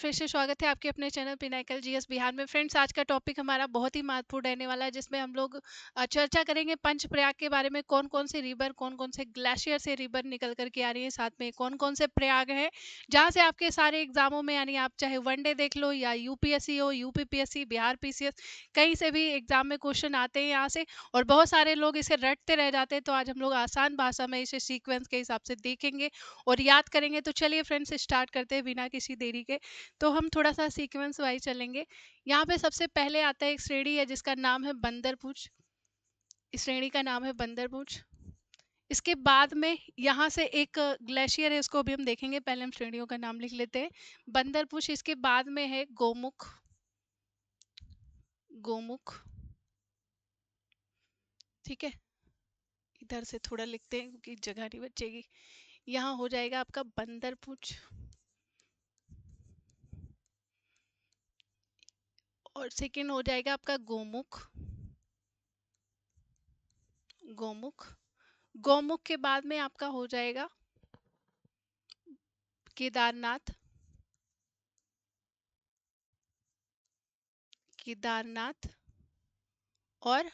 फिर से स्वागत है आपके अपने चैनल पिनाकल जीएस बिहार में। फ्रेंड्स, आज का टॉपिक हमारा बहुत ही महत्वपूर्ण रहने वाला है, जिसमें हम लोग चर्चा करेंगे पंचप्रयाग के बारे में। कौन कौन से रिवर, कौन कौन से ग्लेशियर से रिवर निकल करके आ रही है, साथ में कौन कौन से प्रयाग हैं जहाँ से आपके सारे एग्जामों में, यानी आप चाहे वनडे देख लो या यूपीएससी हो, यूपीपीएससी, बिहार पीसीएस, कहीं से भी एग्जाम में क्वेश्चन आते हैं यहाँ से। और बहुत सारे लोग इसे रटते रह जाते हैं, तो आज हम लोग आसान भाषा में इसे सीक्वेंस के हिसाब से देखेंगे और याद करेंगे। तो चलिए फ्रेंड्स, स्टार्ट करते हैं बिना किसी देरी के। तो हम थोड़ा सा सीक्वेंस वाइज चलेंगे। यहाँ पे सबसे पहले आता है एक श्रेणी है जिसका नाम है बंदरपूछ। इस श्रेणी का नाम है बंदरपूछ। इसके बाद में यहाँ से एक ग्लेशियर है, उसको अभी हम देखेंगे। पहले हम श्रेणियों का नाम लिख लेते हैं। बंदरपूछ, इसके बाद में है गोमुख। गोमुख, ठीक है। इधर से थोड़ा लिखते हैं क्योंकि जगह नहीं बचेगी। यहाँ हो जाएगा आपका बंदरपूछ, और सेकेंड हो जाएगा आपका गोमुख। गोमुख, गोमुख के बाद में आपका हो जाएगा केदारनाथ। केदारनाथ और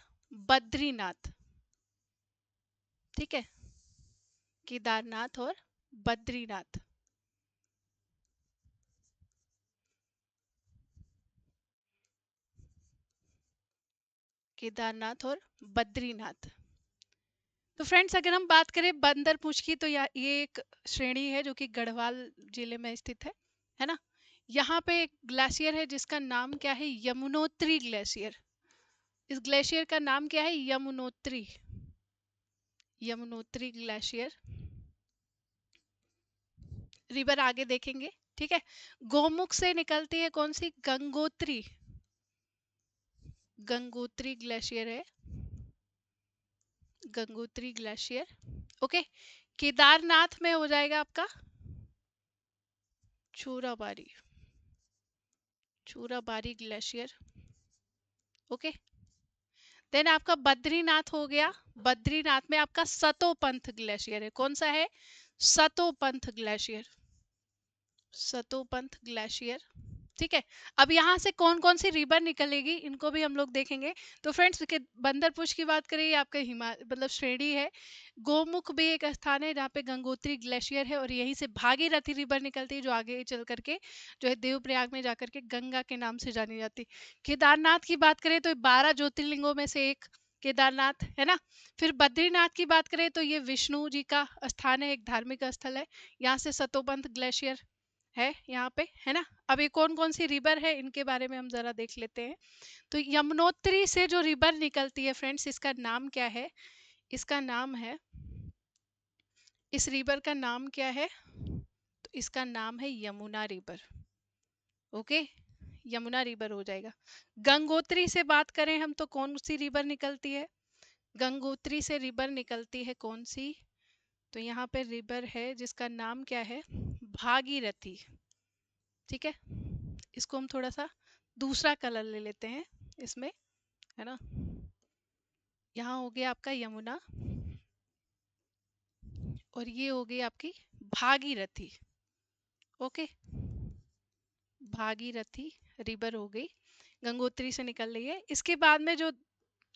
बद्रीनाथ, ठीक है। केदारनाथ और बद्रीनाथ। केदारनाथ और बद्रीनाथ। तो फ्रेंड्स, अगर हम बात करें बंदरपूछ की, तो ये एक श्रेणी है जो कि गढ़वाल जिले में स्थित है ना। यहाँ पे एक ग्लेशियर है जिसका नाम क्या है, यमुनोत्री ग्लेशियर। इस ग्लेशियर का नाम क्या है, यमुनोत्री। यमुनोत्री ग्लेशियर। रिवर आगे देखेंगे, ठीक है। गोमुख से निकलती है कौन सी, गंगोत्री। गंगोत्री ग्लेशियर है, गंगोत्री ग्लेशियर, ओके। केदारनाथ में हो जाएगा आपका चूराबारी। चूराबारी ग्लेशियर, ओके। देन आपका बद्रीनाथ हो गया। बद्रीनाथ में आपका सतोपंथ ग्लेशियर है। कौन सा है, सतोपंथ ग्लेशियर। सतोपंथ ग्लेशियर, ठीक है। अब यहाँ से कौन कौन सी रिवर निकलेगी, इनको भी हम लोग देखेंगे। तो फ्रेंड्स, बंदरपुछ की बात करें, आपका मतलब श्रेणी है। गोमुख भी एक स्थान है जहाँ पे गंगोत्री ग्लेशियर है, और यहीं से भागीरथी रिवर निकलती है, जो आगे चल करके जो है देवप्रयाग में जाकर के गंगा के नाम से जानी जाती है। केदारनाथ की बात करें तो 12 ज्योतिर्लिंगों में से एक केदारनाथ है ना। फिर बद्रीनाथ की बात करें तो ये विष्णु जी का स्थान है, एक धार्मिक स्थल है। यहाँ से सतोपंथ ग्लेशियर है यहाँ पे, है ना। अब ये कौन कौन सी रिवर है, इनके बारे में हम जरा देख लेते हैं। तो यमुनोत्री से जो रिवर निकलती है फ्रेंड्स, इसका नाम क्या है, इसका नाम है, इस रिवर का नाम क्या है, तो इसका नाम है Yamuna river, okay. Yamuna river हो जाएगा। गंगोत्री से बात करें हम, तो कौन सी रिवर निकलती है, गंगोत्री से रिवर निकलती है कौन सी, तो यहाँ पे रिवर है जिसका नाम क्या है, भागीरथी, ठीक है। इसको हम थोड़ा सा दूसरा कलर ले लेते हैं इसमें, है ना। यहाँ हो गया आपका यमुना, और ये हो गई आपकी भागीरथी, ओके। भागीरथी रिवर हो गई, गंगोत्री से निकल रही है। इसके बाद में जो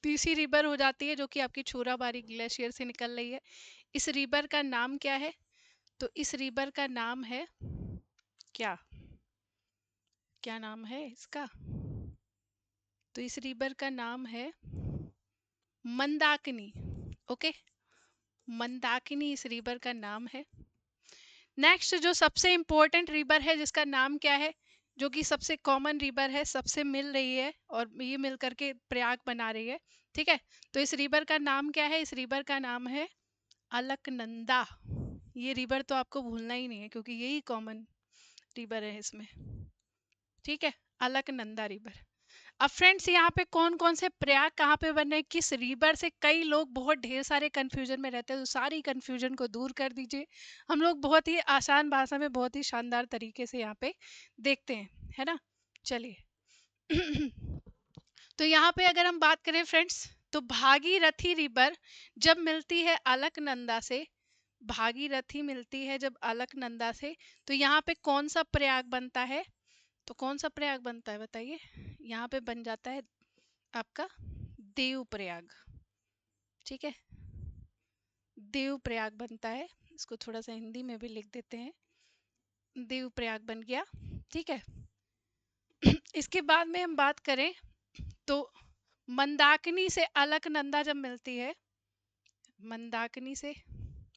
तीसरी रिवर हो जाती है, जो कि आपकी छोराबाड़ी ग्लेशियर से निकल रही है, इस रिवर का नाम क्या है, तो इस रिवर का नाम है क्या, क्या नाम है इसका, तो इस रिवर का नाम है मंदाकिनी, ओके। मंदाकिनी इस रिवर का नाम है। नेक्स्ट जो सबसे इंपॉर्टेंट रिवर है, जिसका नाम क्या है, जो कि सबसे कॉमन रिवर है, सबसे मिल रही है, और ये मिल करके प्रयाग बना रही है, ठीक है। तो इस रिवर का नाम क्या है, इस रिवर का नाम है अलकनंदा। ये रिवर तो आपको भूलना ही नहीं है, क्योंकि यही कॉमन रिवर है इसमें, ठीक है। अलकनंदा रिवर। अब फ्रेंड्स, यहाँ पे कौन कौन से प्रयाग कहाँ पे बन रहे हैं, किस रिवर से, कई लोग बहुत ढेर सारे कंफ्यूजन में रहते हैं, तो सारी कंफ्यूजन को दूर कर दीजिए। हम लोग बहुत ही आसान भाषा में, बहुत ही शानदार तरीके से यहाँ पे देखते हैं, है ना। चलिए तो यहाँ पे अगर हम बात करें फ्रेंड्स, तो भागीरथी रिवर जब मिलती है अलकनंदा से, भागीरथी मिलती है जब अलकनंदा से, तो यहाँ पे कौन सा प्रयाग बनता है, तो कौन सा प्रयाग बनता है बताइए? यहाँ पे बन जाता है आपका देव प्रयाग। ठीक है, देव प्रयाग बनता है। इसको थोड़ा सा हिंदी में भी लिख देते हैं, देव प्रयाग बन गया। ठीक है, इसके बाद में हम बात करें तो मंदाकिनी से अलकनंदा जब मिलती है, मंदाकिनी से,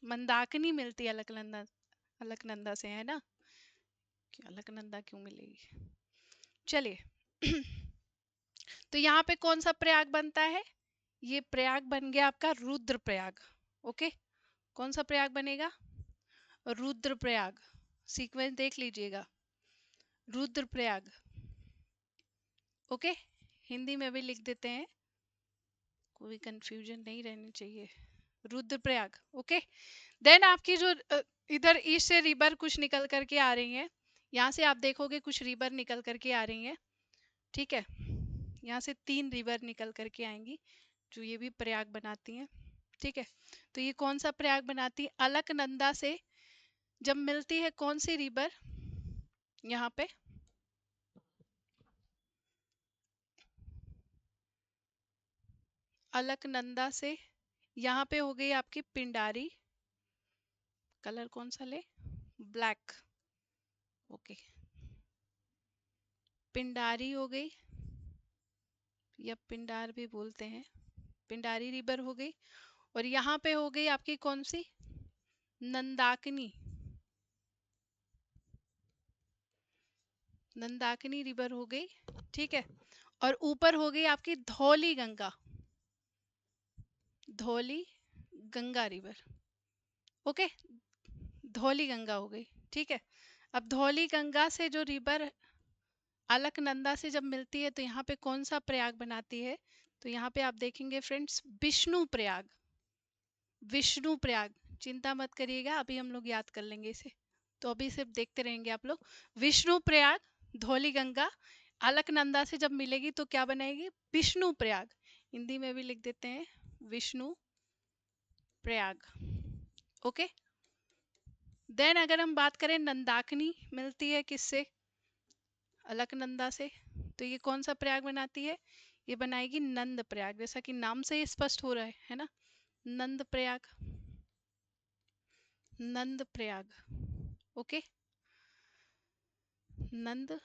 मंदाकिनी मिलती है अलकनंदा, अलकनंदा से, है ना? अलकनंदा क्यों मिलेगी, चलिए। तो यहाँ पे कौन सा प्रयाग बनता है? ये प्रयाग बन गया आपका रुद्र प्रयाग। ओके, कौन सा प्रयाग बनेगा? रुद्र प्रयाग। सीक्वेंस देख लीजिएगा, रुद्र प्रयाग। ओके, हिंदी में भी लिख देते हैं, कोई कंफ्यूजन नहीं रहनी चाहिए, रुद्र प्रयाग। ओके, देन आपकी जो इधर ईस्ट से रिवर कुछ निकल करके आ रही है, यहाँ से आप देखोगे कुछ रिवर निकल करके आ रही है। ठीक है, यहाँ से 3 रिवर निकल करके आएंगी जो ये भी प्रयाग बनाती हैं। ठीक है, तो ये कौन सा प्रयाग बनाती है? अलकनंदा से जब मिलती है कौन सी रिवर, यहाँ पे अलकनंदा से, यहाँ पे हो गई आपकी पिंडारी। कलर कौन सा ले? ब्लैक। ओके, पिंडारी हो गई, या पिंडार भी बोलते हैं, पिंडारी रिवर हो गई। और यहाँ पे हो गई आपकी कौन सी? नंदाकिनी, नंदाकिनी रिवर हो गई। ठीक है, और ऊपर हो गई आपकी धौली गंगा, धौली गंगा रिवर। ओके, धौली गंगा हो गई। ठीक है, अब धौली गंगा से जो रिवर अलकनंदा से जब मिलती है तो यहाँ पे कौन सा प्रयाग बनाती है? तो यहाँ पे आप देखेंगे फ्रेंड्स, विष्णु प्रयाग, विष्णु प्रयाग। चिंता मत करिएगा, अभी हम लोग याद कर लेंगे इसे, तो अभी सिर्फ देखते रहेंगे आप लोग। विष्णु प्रयाग, धौली गंगा, अलकनंदा से जब मिलेगी तो क्या बनाएगी? विष्णु प्रयाग। हिंदी में भी लिख देते हैं, विष्णु प्रयाग। ओके, देन अगर हम बात करें नंदाकिनी मिलती है किससे? अलकनंदा से, तो ये कौन सा प्रयाग बनाती है? ये बनाएगी नंद प्रयाग, जैसा कि नाम से ही स्पष्ट हो रहा है ना, नंद प्रयाग, नंद प्रयाग। ओके, नंद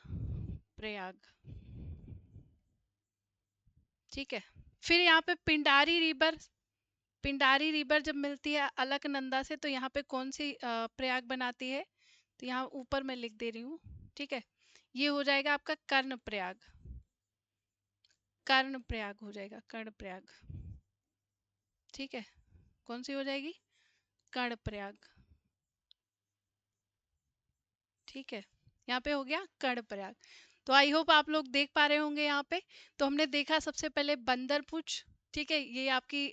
प्रयाग। ठीक है, फिर यहाँ पे पिंडारी रिवर, पिंडारी रिवर जब मिलती है अलकनंदा से तो यहाँ पे कौन सी प्रयाग बनाती है? तो यहाँ ऊपर मैं लिख दे रही हूँ। ठीक है, ये हो जाएगा आपका कर्ण प्रयाग, कर्ण प्रयाग हो जाएगा, कर्ण प्रयाग। ठीक है, कौन सी हो जाएगी? कर्ण प्रयाग। ठीक है, यहाँ पे हो गया कर्ण प्रयाग। तो आई होप आप लोग देख पा रहे होंगे यहाँ पे। तो हमने देखा सबसे पहले बंदरपुछ, ठीक है, ये आपकी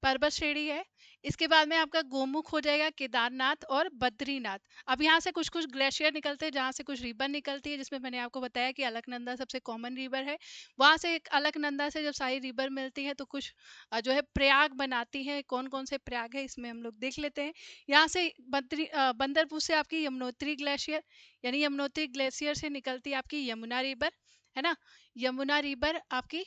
पर्वत श्रेणी है। इसके बाद में आपका गोमुख हो जाएगा, केदारनाथ और बद्रीनाथ। अब यहाँ से कुछ कुछ ग्लेशियर निकलते हैं, जहाँ से कुछ रिवर निकलती है, जिसमें मैंने आपको बताया कि अलकनंदा सबसे कॉमन रिवर है। वहाँ से अलकनंदा से जब सारी रिवर मिलती है तो कुछ जो है प्रयाग बनाती है। कौन कौन से प्रयाग है इसमें हम लोग देख लेते हैं। यहाँ से बंदरपुर से आपकी यमुनोत्री ग्लेशियर, यानी यमुनोत्री ग्लेशियर से निकलती है आपकी यमुना रिवर, है ना? यमुना रिवर आपकी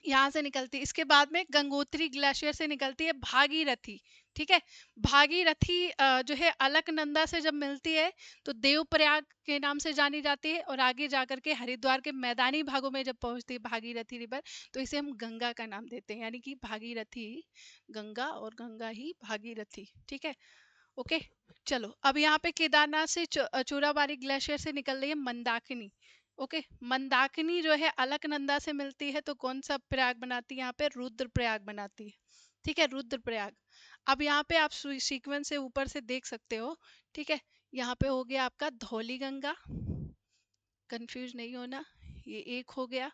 यहाँ से निकलती है। इसके बाद में गंगोत्री ग्लेशियर से निकलती है भागीरथी। ठीक है, भागीरथी जो है अलकनंदा से जब मिलती है तो देवप्रयाग के नाम से जानी जाती है, और आगे जाकर के हरिद्वार के मैदानी भागों में जब पहुंचती है भागीरथी रिवर तो इसे हम गंगा का नाम देते हैं, यानी कि भागीरथी गंगा और गंगा ही भागीरथी। ठीक है, ओके, चलो अब यहाँ पे केदारनाथ से चोराबाड़ी ग्लेशियर से निकल रही है मंदाकिनी। ओके, मंदाकिनी जो है अलकनंदा से मिलती है तो कौन सा प्रयाग बनाती है? यहाँ पे रुद्र प्रयाग बनाती है। ठीक है, रुद्र प्रयाग। अब यहाँ पे आप सीक्वेंस से ऊपर से देख सकते हो। ठीक है, यहाँ पे हो गया आपका धौली गंगा, कंफ्यूज नहीं होना, ये एक हो गया।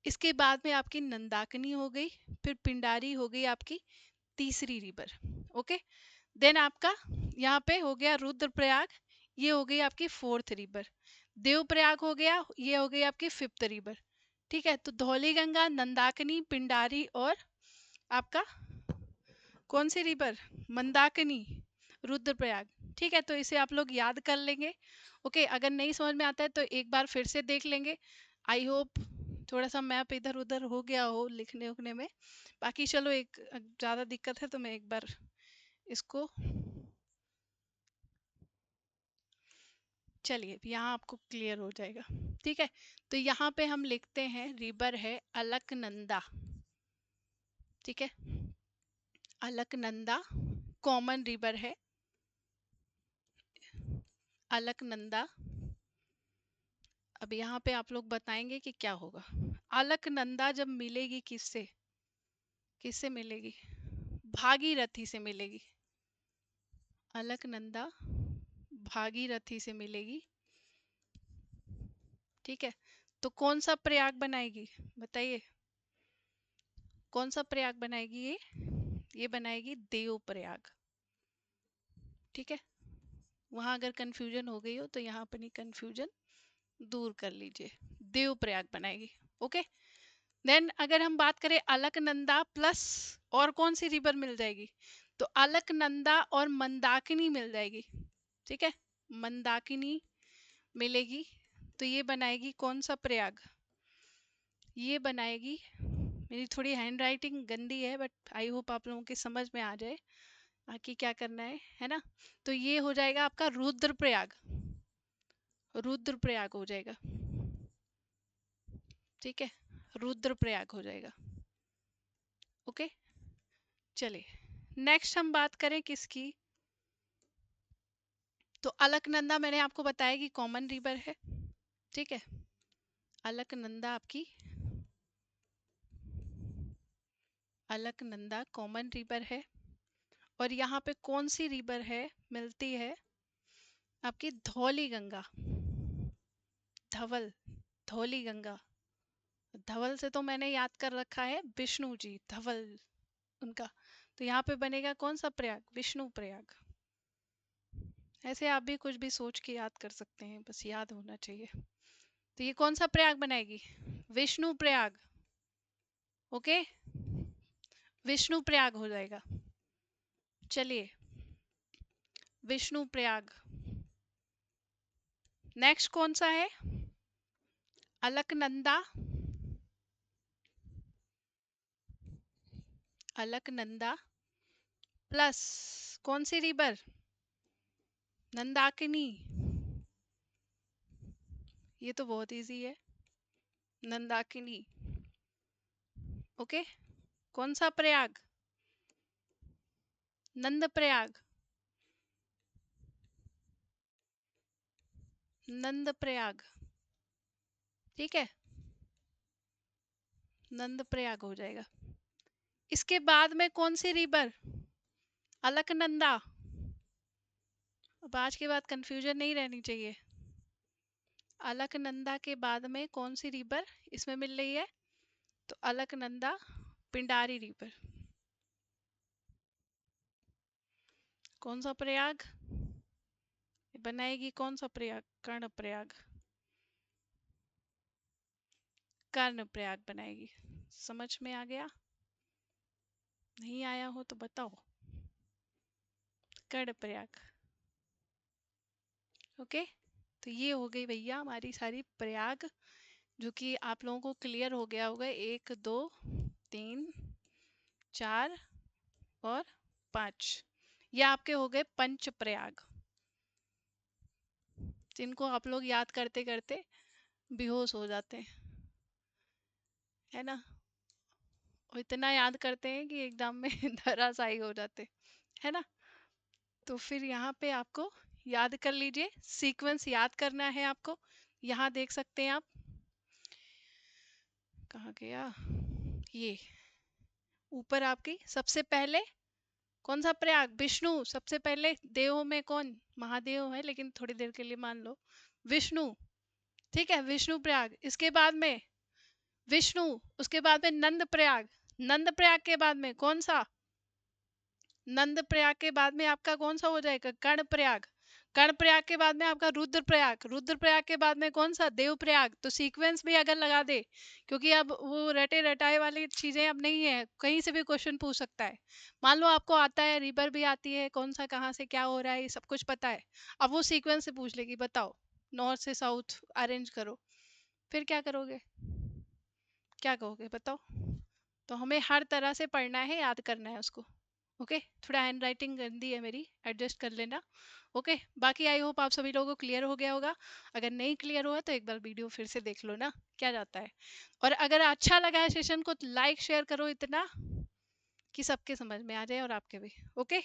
इसके बाद में आपकी नंदाकिनी हो गई, फिर पिंडारी हो गई आपकी तीसरी रिवर। ओके, देन आपका यहाँ पे हो गया रुद्रप्रयाग, ये हो गई आपकी फोर्थ रिवर। देवप्रयाग हो गया, ये हो गई आपकी फिफ्थ रिवर। ठीक है, तो धौली गंगा, नंदाकिनी, पिंडारी और आपका कौन सी रिवर? मंदाकिनी, रुद्रप्रयाग। ठीक है, तो इसे आप लोग याद कर लेंगे। ओके, अगर नहीं समझ में आता है तो एक बार फिर से देख लेंगे। आई होप थोड़ा सा मैप इधर उधर हो गया हो लिखने उखने में। बाकी चलो, एक ज़्यादा दिक्कत है तो मैं एक बार इसको, चलिए यहाँ आपको क्लियर हो जाएगा। ठीक है, तो यहाँ पे हम लिखते हैं रिवर है अलकनंदा। ठीक है, अलकनंदा कॉमन रिवर है, अलकनंदा। अब यहाँ पे आप लोग बताएंगे कि क्या होगा। अलकनंदा जब मिलेगी किससे, किससे मिलेगी? भागीरथी से मिलेगी। अलकनंदा भागीरथी से मिलेगी। ठीक है, तो कौन सा प्रयाग बनाएगी बताइए, कौन सा प्रयाग बनाएगी ये बनाएगी देव प्रयाग। ठीक है, वहां अगर कंफ्यूजन हो गई हो तो यहाँ अपनी कंफ्यूजन दूर कर लीजिए, देव प्रयाग बनाएगी। ओके, देन अगर हम बात करें अलकनंदा प्लस और कौन सी रिवर मिल जाएगी, तो अलकनंदा और मंदाकिनी मिल जाएगी। ठीक है, मंदाकिनी मिलेगी, तो ये बनाएगी कौन सा प्रयाग, ये बनाएगी, मेरी थोड़ी हैंड राइटिंग गंदी है बट आई होप आप लोगों की समझ में आ जाए बाकी क्या करना है ना। तो ये हो जाएगा आपका रुद्रप्रयाग, रुद्रप्रयाग हो जाएगा। ठीक है, रुद्रप्रयाग हो जाएगा। ओके, चलिए नेक्स्ट हम बात करें किसकी, तो अलकनंदा मैंने आपको बताया कि कॉमन रिवर है। ठीक है, अलकनंदा आपकी, अलकनंदा कॉमन रिवर है। और यहाँ पे कौन सी रिवर है मिलती है, आपकी धौली गंगा, धवल, धौली गंगा। धवल से तो मैंने याद कर रखा है विष्णु जी, धवल उनका, तो यहाँ पे बनेगा कौन सा प्रयाग, विष्णु प्रयाग। ऐसे आप भी कुछ भी सोच के याद कर सकते हैं, बस याद होना चाहिए। तो ये कौन सा प्रयाग बनाएगी, विष्णु प्रयाग। ओके, विष्णु प्रयाग हो जाएगा। चलिए, विष्णु प्रयाग। नेक्स्ट कौन सा है, अलकनंदा, अलकनंदा प्लस कौन सी रिवर, नंदाकिनी। ये तो बहुत इजी है, नंदाकिनी। ओके, कौन सा प्रयाग, नंद प्रयाग, नंद प्रयाग। ठीक है, नंद प्रयाग हो जाएगा। इसके बाद में कौन सी रिवर, अलकनंदा। अब आज के बाद कंफ्यूजन नहीं रहनी चाहिए। अलकनंदा के बाद में कौन सी रिवर इसमें मिल रही है, तो अलकनंदा पिंडारी रिवर। कौन सा प्रयाग बनाएगी, कौन सा प्रयाग, कर्ण प्रयाग, कर्ण प्रयाग बनाएगी। समझ में आ गया, नहीं आया हो तो बताओ, कर्ण प्रयाग। ओके, तो ये हो गई भैया हमारी सारी प्रयाग, जो कि आप लोगों को क्लियर हो गया होगा। 1 2 3 4 और 5, ये आपके हो गए पंच प्रयाग, जिनको आप लोग याद करते करते बेहोश हो जाते हैं, है ना। और इतना याद करते हैं कि एग्जाम में धराशायी हो जाते, है ना। तो फिर यहाँ पे आपको याद कर लीजिए, सीक्वेंस याद करना है आपको। यहाँ देख सकते हैं आप, कहाँ गया ये, ऊपर आपकी सबसे पहले कौन सा प्रयाग, विष्णु। सबसे पहले देवों में कौन, महादेव है लेकिन थोड़ी देर के लिए मान लो विष्णु। ठीक है, विष्णु प्रयाग। इसके बाद में विष्णु, उसके बाद में नंद प्रयाग, नंद प्रयाग के बाद में कौन सा, नंद प्रयाग के बाद में आपका कौन सा हो जाएगा, कर्ण प्रयाग। कर्णप्रयाग के बाद में आपका रुद्रप्रयाग, रुद्रप्रयाग के बाद में कौन सा, देवप्रयाग। तो सीक्वेंस भी अगर लगा दे, क्योंकि अब वो रटे रटाए वाली चीजें अब नहीं है, कहीं से भी क्वेश्चन पूछ सकता है। मान लो आपको आता है, रिवर भी आती है, कौन सा कहाँ से क्या हो रहा है, ये सब कुछ पता है, अब वो सीक्वेंस से पूछ लेगी, बताओ नॉर्थ से साउथ अरेंज करो, फिर क्या करोगे, क्या कहोगे बताओ। तो हमें हर तरह से पढ़ना है, याद करना है उसको। ओके, थोड़ा हैंड राइटिंग गंदी है मेरी, एडजस्ट कर लेना। ओके, बाकी आई होप आप सभी लोगों को क्लियर हो गया होगा। अगर नहीं क्लियर हुआ तो एक बार वीडियो फिर से देख लो ना, क्या जाता है। और अगर अच्छा लगा है सेशन को तो लाइक शेयर करो इतना कि सबके समझ में आ जाए और आपके भी। ओके,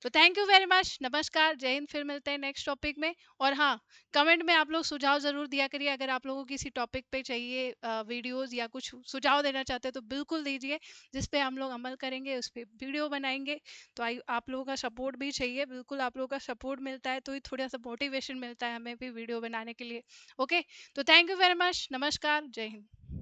तो थैंक यू वेरी मच, नमस्कार, जय हिंद, फिर मिलते हैं नेक्स्ट टॉपिक में। और हाँ, कमेंट में आप लोग सुझाव ज़रूर दिया करिए, अगर आप लोगों को किसी टॉपिक पे चाहिए वीडियोस या कुछ सुझाव देना चाहते हैं तो बिल्कुल दीजिए, जिस पे हम लोग अमल करेंगे, उस पर वीडियो बनाएंगे। तो आई आप लोगों का सपोर्ट भी चाहिए, बिल्कुल आप लोगों का सपोर्ट मिलता है तो ही थोड़ा सा मोटिवेशन मिलता है हमें भी वीडियो बनाने के लिए। ओके, तो थैंक यू वेरी मच, नमस्कार, जय हिंद।